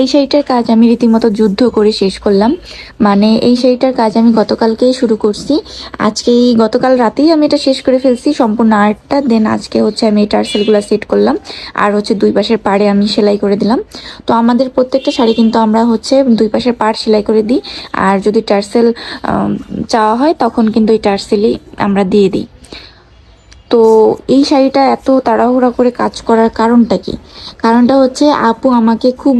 এই শাড়িটার কাজ আমি রীতিমতো যুদ্ধ করে শেষ করলাম। মানে এই শাড়িটার কাজ আমি গতকালকেই শুরু করছি, গতকাল রাতেই আমি এটা শেষ করে ফেলছি সম্পূর্ণ আর্টটা। দেন আজকে হচ্ছে আমি এই টার্সেলগুলো সেট করলাম, আর হচ্ছে দুই পাশের পাড়ে আমি সেলাই করে দিলাম। তো আমাদের প্রত্যেকটা শাড়ি কিন্তু আমরা হচ্ছে দুই পাশের পাড় সেলাই করে দিই, আর যদি টার্সেল চাওয়া হয় তখন কিন্তু এই টার্সেলই আমরা দিয়ে দিই। তো এই শাড়িটা এত তাড়াহুড়া করে কাজ করার কারণটা কি? কারণটা হচ্ছে আপু আমাকে খুব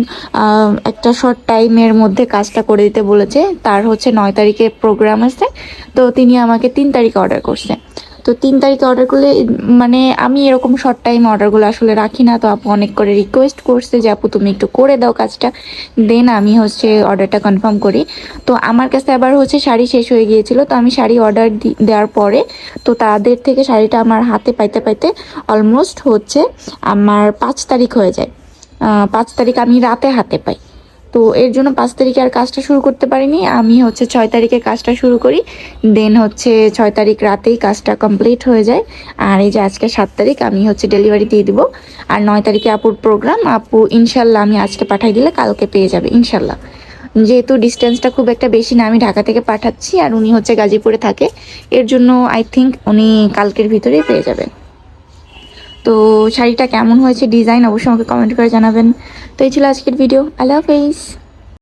একটা শর্ট টাইমের মধ্যে কাজটা করে দিতে বলেছে। তার হচ্ছে 9 তারিখে প্রোগ্রাম আছে, তো তিনি আমাকে 3 তারিখে অর্ডার করছে। তো 3 তারিখে অর্ডার করলে মানে আমি এরকম শর্ট টাইম অর্ডারগুলো আসলে রাখি না। তো আপু অনেক করে রিকোয়েস্ট করছে যে আপু তুমি একটু করে দাও কাজটা, দেন আমি হচ্ছে অর্ডারটা কনফার্ম করি। তো আমার কাছে আবার হচ্ছে শাড়ি শেষ হয়ে গিয়েছিল, তো আমি শাড়ি অর্ডার দেওয়ার পরে তো তাদের থেকে শাড়িটা আমার হাতে পাইতে পাইতে অলমোস্ট হচ্ছে আমার 5 তারিখ হয়ে যায়। 5 তারিখ আমি রাতে হাতে পাই। তো এর জন্য 5 তারিখে আর কাজটা শুরু করতে পারিনি। আমি হচ্ছে 6 তারিখে কাজটা শুরু করি, দেন হচ্ছে 6 তারিখ রাতেই কাজটা কমপ্লিট হয়ে যায়। আর এই যে আজকে 7 তারিখ, আমি হচ্ছে ডেলিভারি দিয়ে দিব। আর 9 তারিখে আপুর প্রোগ্রাম, আপু ইনশাল্লাহ আমি আজকে পাঠাই দিলে কালকে পেয়ে যাবে ইনশাল্লাহ। যেহেতু ডিস্টেন্সটা খুব একটা বেশি না, আমি ঢাকা থেকে পাঠাচ্ছি আর উনি হচ্ছে গাজীপুরে থাকে, এর জন্য আই থিঙ্ক উনি কালকের ভিতরেই পেয়ে যাবে। তো শাড়িটা কেমন হয়েছে ডিজাইন অবশ্যই আমাকে কমেন্ট করে জানাবেন। তো এই ছিল আজকের ভিডিও। আল্লাহ হাফেজ।